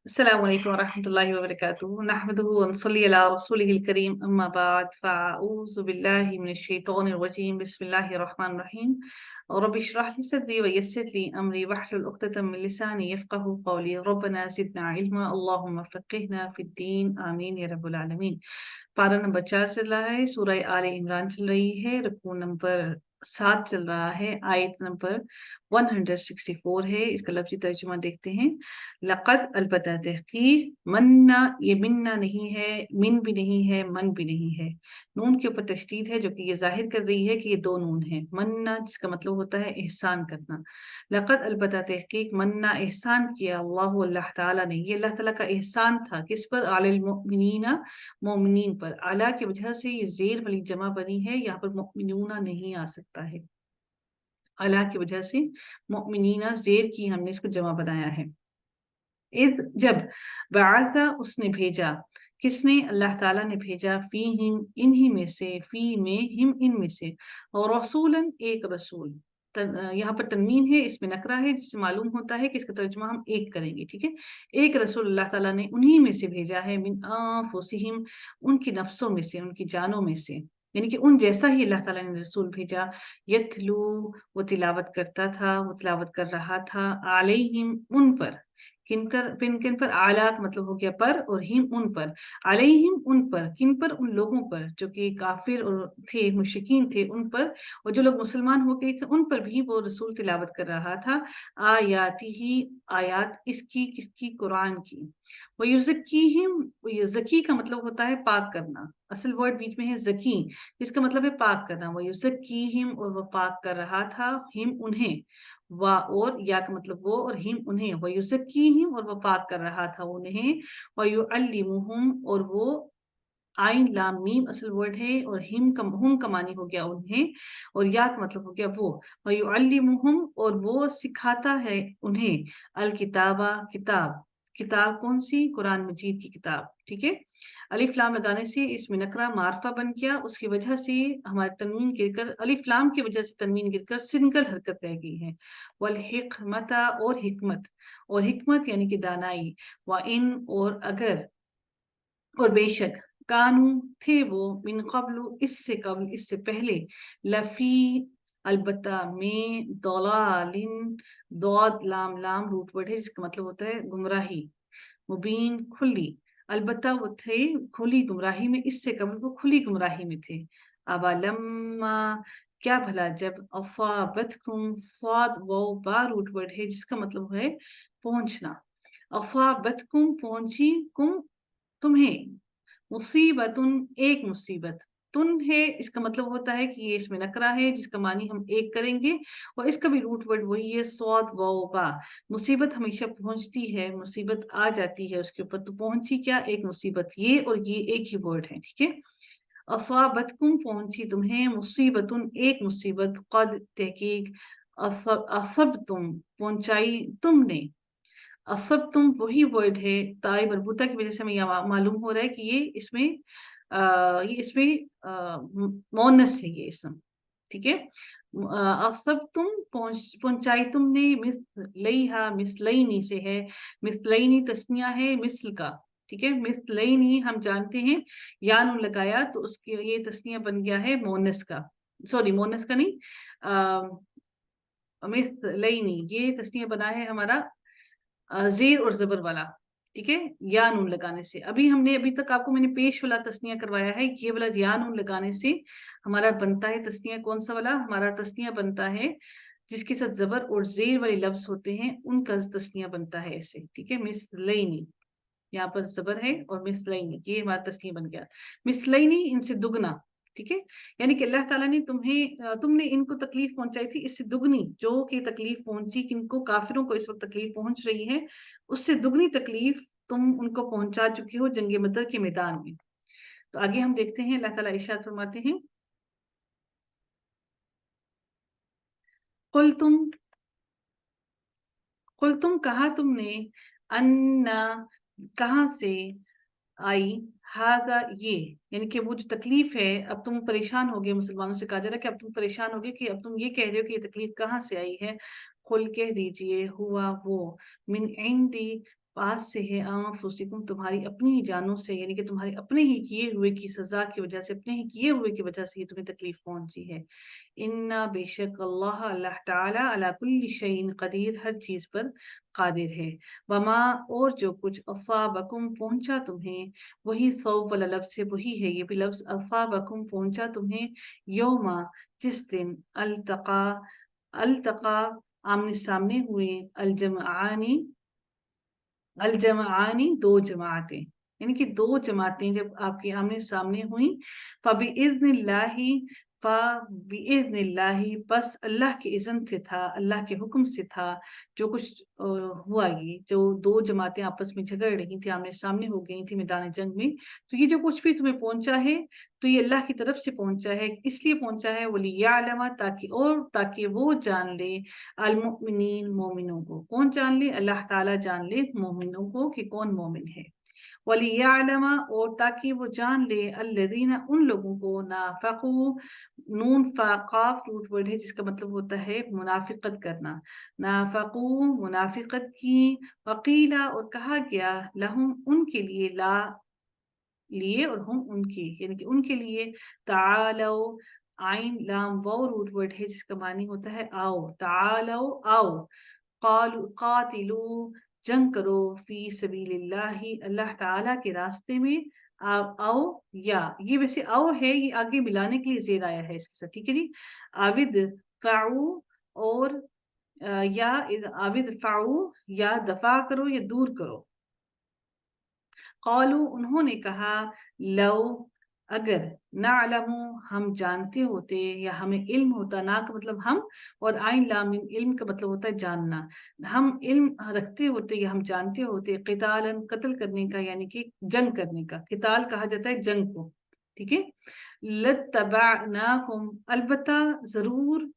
السلام عليكم ورحمة الله وبركاته نحمده ونصلي على رسوله الكريم أما بعد فأعوذ بالله من الشيطان الرجيم بسم الله الرحمن الرحيم رب اشرح لي صدري ويسر لي أمري واحلل عقدة من لساني يفقه قولي ربنا زدنا علما اللهم فقهنا في الدين آمين يا رب العالمين पारा नंबर 4 चल रहा है, सूरह आले इमरान चल रही है, रुकू नंबर 7 चल रहा है, आयत नंबर 164 है। इसका लफ्ज़ी तर्जुमा देखते हैं। लक़द अलबत्ता तहक़ीक़, मन्ना ये मिन्ना नहीं है, मिन भी नहीं है, मन भी नहीं है। नून के ऊपर तशदीद है जो कि ये ज़ाहिर कर रही है कि ये 2 नून हैं। मन्ना जिसका मतलब होता है एहसान करना। लक़द अलबत्ता तहक़ीक़ मन्ना एहसान किया अल्लाहु अल्लाह ताला ने, ये अल्लाह ताला का एहसान था किस पर? अलल मुमिनीना मोमिनीन पर। आला की वजह से ये ज़ेर वाली जमा बनी है, यहाँ पर मोमिनूना नहीं आ सकता है। अला की वजह से मोमिनीना ज़ेर की हमने इसको जमा बनाया है। इज़ जब बअसा उसने भेजा, किसने? अल्लाह ताला ने भेजा, फ़ीहिम इन्हीं में से, फ़ी में, हिम इनमें से, और रसूलन एक रसूल। यहाँ पर तनवीन है, इसमें नकरा है जिससे मालूम होता है कि इसका तर्जुमा हम एक करेंगे, ठीक है? एक रसूल अल्लाह ताला ने उन्हीं में से भेजा है, मिन अनफुसिहिम उनकी नफ्सों में से, उनकी जानों में से, यानी कि उन जैसा ही अल्लाह ताला ने रसूल भेजा। यतलू वो तिलावत करता था, वो तिलावत कर रहा था, अलैहिम उन पर, किन किन पर? आला का मतलब हो गया पर, और हिम उन पर, अलैहिम उन पर, किन पर? उन लोगों पर जो कि काफिर और थे, मुशरिकीन थे उन पर, और जो लोग मुसलमान हो गए थे उन पर भी वो रसूल तिलावत कर रहा था। आयाती ही आयात इसकी, किसकी? कुरान की। वो युज़क्कीहिम, ये ज़की का मतलब होता है पाक करना, असल वर्ड बीच में है ज़की, इसका मतलब है पाक करना। वो युज़क्कीहिम और वो पाक कर रहा था, हिम उन्हें, वा और या का मतलब वो, और हिम उन्हें, व युज़क्कीहिम और वो पाक कर रहा था उन्हें, व युअल्लिमुहुम और वो, आइन लाम मीम असल वर्ड है, और हुम का मानी हो गया उन्हें, और या का मतलब हो गया वो, व युअल्लिमुहुम और वो सिखाता है उन्हें, अल किताबा किताब, किताब कौन सी? कुरान मजीद की किताब, ठीक है? अलिफ लाम लगाने से इसमें नकरा मारफा बन गया, उसकी वजह से हमारे तनवीन गिरकर, अलिफ लाम की वजह से तनवीन गिरकर सिंगल हरकत रह गई है। वल हिकमता और हिकमत, और हिकमत यानी कि दानाई, व इन और अगर, और बेशक, कानू थे वो, मिन क़ब्लु इससे कब्ल, इससे पहले, लफ़ी अलबत्ता में, दलालिन, दौद लाम लाम रूट वर्ड है जिसका मतलब होता है गुमराही, मुबीन खुली, अलबत्ता वो थे खुली गुमराही में, इससे कब्ल वो खुली गुमराही में थे। अवलम्मा क्या भला जब, असाबतकुम साद वाव बा रूट वर्ड है जिसका मतलब है पहुंचना, असाबतकुम पहुंची, कुम तुम्हें, मुसीबतुन एक मुसीबत, तुन है इसका मतलब होता है कि ये इसमें नकरा है जिसका मानी हम एक करेंगे, और इसका भी रूट वर्ड वही है सौद वाव बा। मुसीबत हमेशा पहुंचती है, मुसीबत आ जाती है उसके ऊपर, तो पहुंची क्या? एक मुसीबत, ये और ये एक ही वर्ड है, ठीक है? असाबतकुम पहुंची तुम्हें, मुसीबतुन एक मुसीबत, कद तहकीक, असब तुम पहुंचाई तुमने, असब तुम वही वर्ड है, ताई मरबूता की वजह से हमें यह मालूम हो रहा है कि ये इसमें मोनस है ये इसम, ठीक है? असब तुम पहुंचाई तुमने, मिसलैहा मिसलैनी से है, मिसलैनी तस्निया है मिसल का, ठीक है? मिसलैनी हम जानते हैं, या नून लगाया तो उसके ये तस्निया बन गया है मोनस का, सॉरी मोनस का नहीं, मिसलैनी ये तस्निया बना है हमारा ज़ेर और ज़बर वाला, ठीक है? या नून लगाने से। अभी तक आपको मैंने पेश वाला तस्निया करवाया है, ये वाला या नून लगाने से हमारा बनता है तस्निया कौन-सा वाला? हमारा तस्निया बनता है जिसके साथ ज़बर और ज़ेर वाले लफ्ज़ होते हैं, उनका तस्निया बनता है ऐसे, ठीक है? मिसलैनी, यहाँ पर ज़बर है और मिसलैनी, ये हमारा तस्निया बन गया। मिसलैनी इनसे दुगना, ठीक है? यानी कि अल्लाह ताला ने तुमने इनको तकलीफ पहुँचाई थी इससे दुगनी, जो कि तकलीफ पहुँची किनको? काफ़िरों को इस वक़्त तकलीफ पहुँच रही है, उससे दुगनी तकलीफ तुम उनको पहुँचा चुकी हो जंग बदर के मैदान में। तो आगे हम देखते हैं अल्लाह ताला इरशाद फरमाते हैं, कुल तुम कहा तुमने, अन्ना कहाँ से, आई, हाज़ा ये, यानी कि वो जो तकलीफ है, अब तुम परेशान हो गए, मुसलमानों से कहा जा रहा है कि अब तुम परेशान हो गए कि अब तुम ये कह रहे हो कि ये तकलीफ कहाँ से आई है। कुल कह दीजिए हुआ वो, मिन इंदी पास से है अनफुसिकुम तुम्हारी अपनी ही जानों से, यानी कि तुम्हारे अपने ही किए हुए की सजा की वजह से, अपने ही किए हुए की वजह से ही तुम्हें तकलीफ पहुंची है। इन्ना बेशक अल्लाह अल्लाह ताला अला कुल्ली शैइन कदीर हर चीज पर कादिर है। वमा और जो कुछ असाबकुम पहुंचा तुम्हें, वही सौफ वाला लफ्ज से वही है ये भी लफ्ज, असाबकुम पहुंचा तुम्हें, यौमा जिस दिन, अल्तका अल्तका आमने सामने हुए, अल जमाआनी दो जमातें, यानी कि दो जमातें जब आपके आमने सामने हुई, फबिइज़्निल्लाहि फबिइज़्निल्लाहि बस अल्लाह के इज़्न से था, अल्लाह के हुक्म से था जो कुछ हुआ। ये जो दो जमातें आपस में झगड़ रही थी, आमने सामने हो गई थी मैदान जंग में, तो ये जो कुछ भी तुम्हें पहुंचा है तो ये अल्लाह की तरफ से पहुंचा है। इसलिए पहुंचा है वलियअलम, ताकि वो जान ले, अलमुमिनीन मोमिनों को। कौन जान ले? अल्लाह ताला जान ले मोमिनों को कि कौन मोमिन है। वलियअलम और ताकि वो जान ले, अल्लज़ीना उन लोगों को, नाफकू नून फा काफ रूट वर्ड है जिसका मतलब होता है मुनाफिकत करना, नाफकू मुनाफिकत की, वकीला और कहा गया, लहुम उनके लिए, ला लिए और हम उनके, यानी कि उनके लिए, तालो आइन लाम वाव रूट वर्ड है जिसका मानी होता है आओ, तालो आओ, कालू कातिलू जंग करो, फी सबीलिल्लाहि अल्लाह ताला के रास्ते में, आप आओ, या ये वैसे आओ है, ये आगे मिलाने के लिए जेर आया है इसके साथ, ठीक है जी। आविद फाऊ और या आविद फाऊ या दफा करो या दूर करो। क़ालू उन्होंने कहा, लौ अगर, नअलमु हम जानते होते, या हमें इल्म होता, ना का मतलब हम और आइन लाम मीम इल्म का मतलब होता है जानना, हम इल्म रखते होते या हम जानते होते, क़ितालन कत्ल करने का, यानी कि जंग करने का, क़िताल कहा जाता है जंग को, ठीक है। लत्तबअनाकुम अलबत्ता जरूर,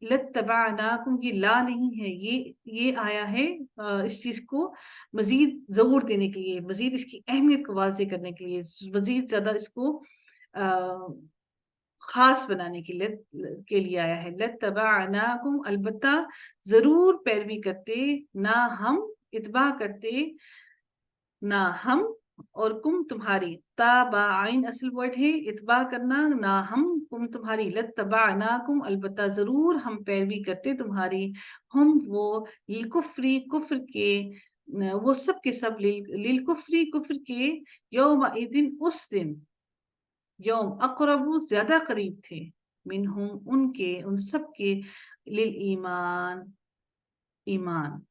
लत्तबअनाकुम ये ला नहीं है, ये आया है इस चीज को मजीद जोर देने के लिए, मजीद इसकी अहमियत को वाज़े करने के लिए, मजीद ज्यादा इसको खास बनाने के लिए आया है। लत्तबअनाकुम अलबत्ता जरूर पैरवी करते, ना हम इत्बा करते, ना हम और कुम तुम्हारी, ताबा आइन असल वर्ड है इत्बा करना, ना हम कुम तुम्हारी, लत्तबअनाकुम अलबत्ता जरूर हम पैरवी करते तुम्हारी, हम वो लिलकुफ्री कुफ्र के, वो सब के सब, लिलकुफ्री कुफ्र के, यौम इदिन उस दिन, यौम अक़रबू ज्यादा करीब थे, मिनहुम उनके उन सब के, लिल ईमान ईमान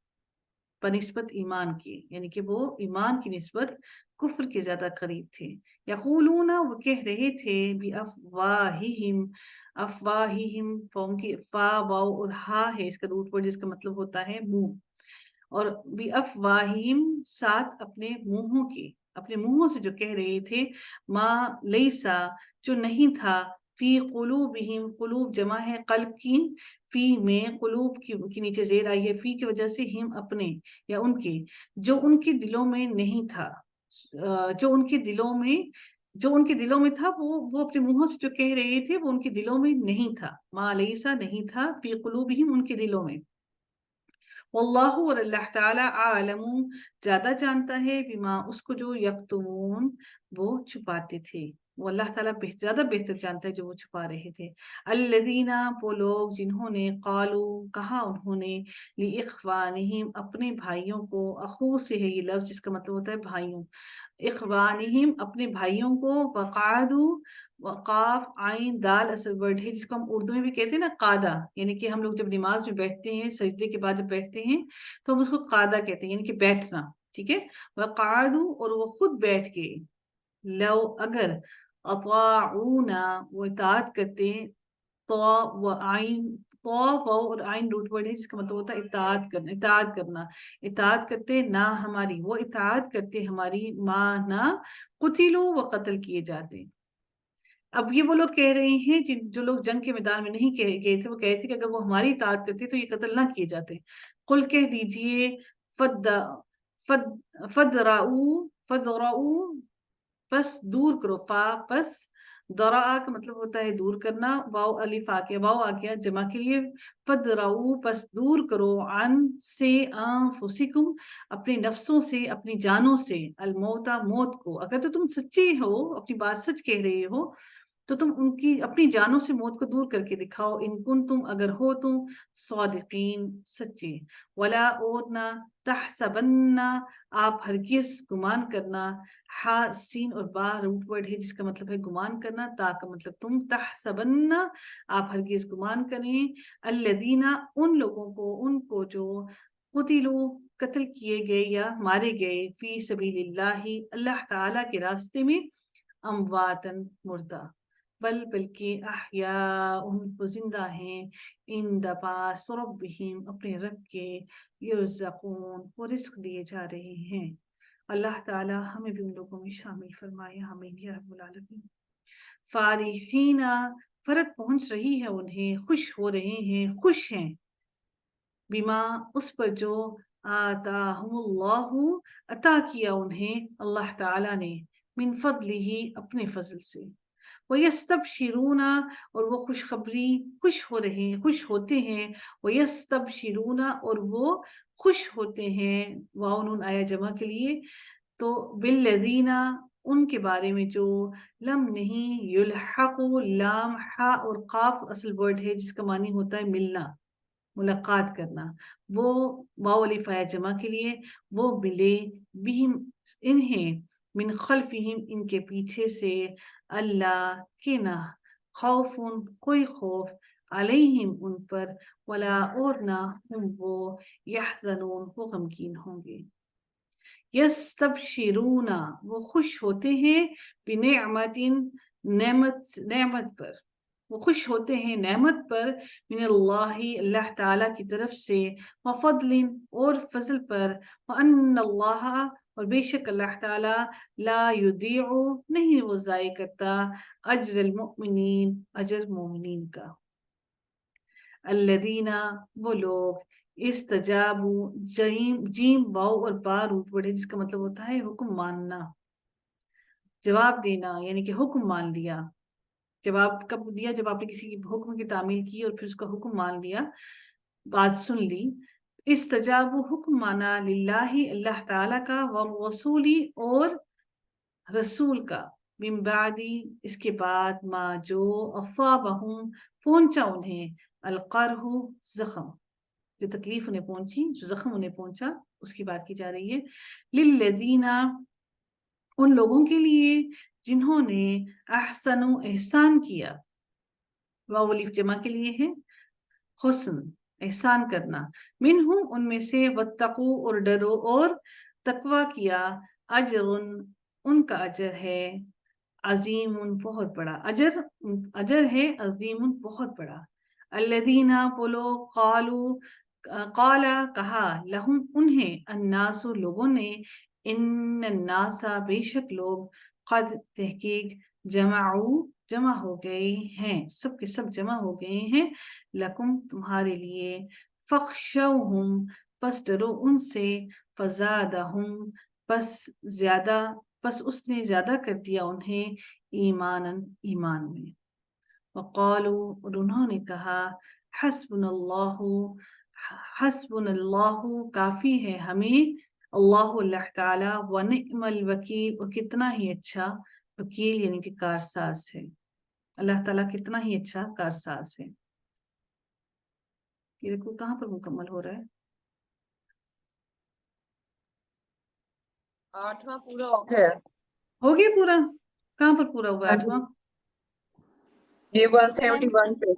बनिस्बत ईमान की, यानी कि वो ईमान की निस्बत कुफ्र के ज्यादा करीब थे। यक़ूलूना वो कह रहे थे, बि अफ़वाहिहिम अफ़वाहिहिम फॉर्म की फा वाव और हा है इसका रूट वर्ड जिसका मतलब होता है मुंह, और बि अफ़वाहिम साथ अपने मुंहों के, अपने मुंहों से जो कह रहे थे, माँ लैसा जो नहीं था, फी कुलूबिहिम कुलूब जमा है कल्ब की, फी में कुलूब की नीचे जेर आई है, फी की वजह से हिम अपने या उनके, जो उनके दिलों में नहीं था, जो उनके दिलों में था, वो अपने मुंहों से जो कह रहे थे वो उनके दिलों में नहीं था, मा लैसा नहीं था, फी कुलूबिहिम उनके दिलों में, वल्लाहु और अल्लाह ताला आलमू ज्यादा जानता है, बिमा उसको जो यक्तुमून वो छुपाते थे, वो अल्लाह ताला ज्यादा बेहतर जानता है जो वो छुपा रहे थे। अल्लज़ीना वो लोग जिन्होंने, कालू कहा उन्होंने, लिइख्वानिहिम अपने भाइयों को, अखू से है ये लफ्ज जिसका मतलब होता है भाइयों, इख्वानिहिम अपने भाइयों को, वक़ादू वक़ाफ आइन दाल असल वर्ड है जिसको हम उर्दू में भी कहते हैं ना कादा, यानी कि हम लोग जब नमाज में बैठते हैं, सजदे के बाद जब बैठते हैं तो हम उसको कादा कहते हैं, यानी कि बैठना, ठीक है। वक़ादू और वो खुद बैठ के, लो अगर, अताऊना वो इताअत करते, तो व आइन, तो वाव और आइन रूट वर्ड है जिसका मतलब होता है इताअत करना, इताअत करना, इताअत करते ना हमारी, वो इताअत करते हमारी, माँ ना कुतिलू वो कत्ल किए जाते। अब ये वो लोग कह रहे हैं जो लोग जंग के मैदान में नहीं गए थे, वो कह रहे थे कि अगर वो हमारी इताअत करते तो ये कत्ल ना किए जाते। कुल कह दीजिए, फद फद फदराऊ फदराऊ बस दूर करो, फा बस दरा का मतलब होता है दूर करना, वाव अलिफ आ गया, वाव आ गया जमा के लिए, फदराऊ बस दूर करो, अन से अनफुसिकुम अपने नफ्सों से, अपनी जानों से, अलमौता मौत को। अगर तो तुम सच्चे हो, अपनी बात सच कह रहे हो, तो तुम उनकी अपनी जानों से मौत को दूर करके दिखाओ, इन कुन तुम अगर हो तुम सादिकीन सच्चे। वला और ना तहसबन्ना आप हरगिज गुमान करना, हा सीन और बा रूट वर्ड है जिसका मतलब है गुमान करना, ता का मतलब तुम, तहसबन्ना आप हरगिज गुमान करें, अल्लदीना उन लोगों को, उनको जो कुतिलू कत्ल किए गए या मारे गए, फी सबीलिल्लाहि अल्लाह ताला के रास्ते में, अमवातन मुर्दा, बल्कि अहया वो जिंदा हैं, इन दपास रब्बिहिम अपने रब के, युर्ज़क़ून वो रिस्क दिए जा रहे हैं। अल्लाह ताला हमें भी उन लोगों में शामिल फरमाए, आमीन या रब्बुल आलमीन। फारिहीना फरत पहुंच रही है उन्हें, खुश हो रहे हैं, खुश हैं, बिमा उस पर जो आताहुमुल्लाहु अता किया उन्हें अल्लाह ताला ने, मिन फضलिही अपने फजल से, वयस्तबशिरूना और वो खुशखबरी खुश हो रहे हैं, खुश होते हैं, वयस्तबशिरूना और वो खुश होते हैं, वाव नून आया जमा के लिए, तो बिल्लज़ीना उनके बारे में जो, लम नहीं, युल्हक़ु लाम हा और काफ असल वर्ड है जिसका मानी होता है मिलना, मुलाकात करना, वो वाव अलिफ आया जमा के लिए, वो मिले, बिहिम इन्हें, मिन खल्फिहिम इनके पीछे से, अल्लाह के ना, खौफुन कोई खौफ, अलैहिम उन पर, वला और ना हम वो, यहज़नून वो गमगीन होंगे। यस्तबशिरूना वो खुश होते हैं, बिनेअमतिन नेमत पर, वो खुश होते हैं नेमत पर, मिनल्लाहि अल्लाह ताला की तरफ से, व फضलिन और फजल पर, व अन्नल्लाह और बेशक अल्लाह ताला, ला युदीउ नहीं वो ज़ाय करता, अज्रल मुमिनीन अजर मोमिनीन का। अल्लदीना वो लोग, इस्तजाबू जीम जीम वाव और बा रूट वर्ड है जिसका मतलब होता है हुक्म मानना, जवाब देना, यानी कि हुक्म मान लिया। जवाब कब दिया? जब आपने किसी की हुक्म की तामील की और फिर उसका हुक्म मान लिया, बात सुन ली। इस्तजाबू हुक्म माना, लिल्लाही अल्लाह ताला का, व रसूली और रसूल का, मिन बादी इसके बाद, मा जो, असाबहुम पहुंचा उन्हें, अलकरहु जख्म जो तकलीफ उन्हें पहुंची, जो जख्म उन्हें पहुंचा, उसकी बात की जा रही है। लिल्लज़ीना उन लोगों के लिए जिन्होंने अहसनु एहसान किया, वाव अलिफ जमा के लिए है, हुस्न एहसान करना, मिनहुम उनमें से, वत्तकू और डरो और तकवा किया, अजरुन उनका अजर है, अजीमुन बहुत बड़ा, अजर अजर है, अजीमुन बहुत बड़ा। अल्लदीना बोलो, कालू काला कहा, लहुम उन्हें, अन्नासु लोगों ने, इन्नासा बेशक लोग, कद तहकीक, जमाऊ जमा हो गए हैं, सब के सब जमा हो गए हैं, लकुम तुम्हारे लिए, फख्शौहुम पस डरो उनसे, फजादहुम बस ज्यादा, बस उसने ज्यादा कर दिया उन्हें, ईमानन ईमान में। वक़ालू और उन्होंने कहा, हस्बुनल्लाहु हस्बुनल्लाहु काफी है हमें, अल्लाहु अल्लाह ताला, व निअमल वकील और कितना ही अच्छा वकील यानी कि कारसाज है, अल्लाह ताला कितना ही अच्छा कारसाज है। ये देखो कहाँ पर मुकम्मल हो रहा है, 8वां पूरा हो गया। हो गया पूरा? कहाँ पर पूरा हुआ हाँ 8वां? जी, ये 171 पे।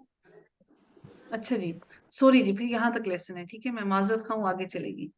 अच्छा जी, सॉरी जी, फिर यहाँ तक लेसन है, ठीक है, मैं माजरत खाऊं, आगे चलेगी।